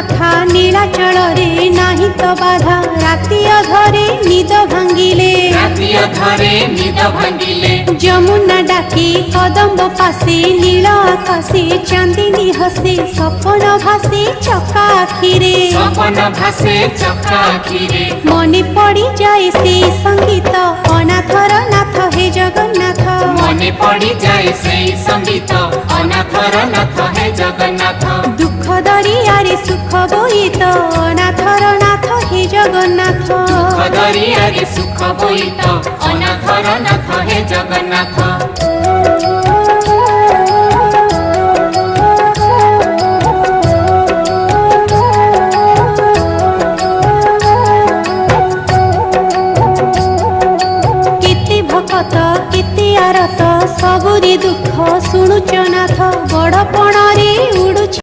कथा नीलाचल रे नाही तो बाधा राति अधरे निद भांगिले जमुना डाकी कदम्ब पासे नील आकाशे चांदिनी हसे सपन भासे चका आखिरे मने पड़ी जाए से संगीत अनाथर नाथ हे जगन्नाथ मने पड़ी जाए से संगीत अनाथर नाथ हे जगन्नाथ दुख दरियारे सुख बोईत अनाथर नाथ हे जगन्नाथ दुख दरियारे सुख बोईत अनाथर नाथ हे जगन्नाथ केते आरत सबुरी दुख शुणुच नाथ बड़पण रे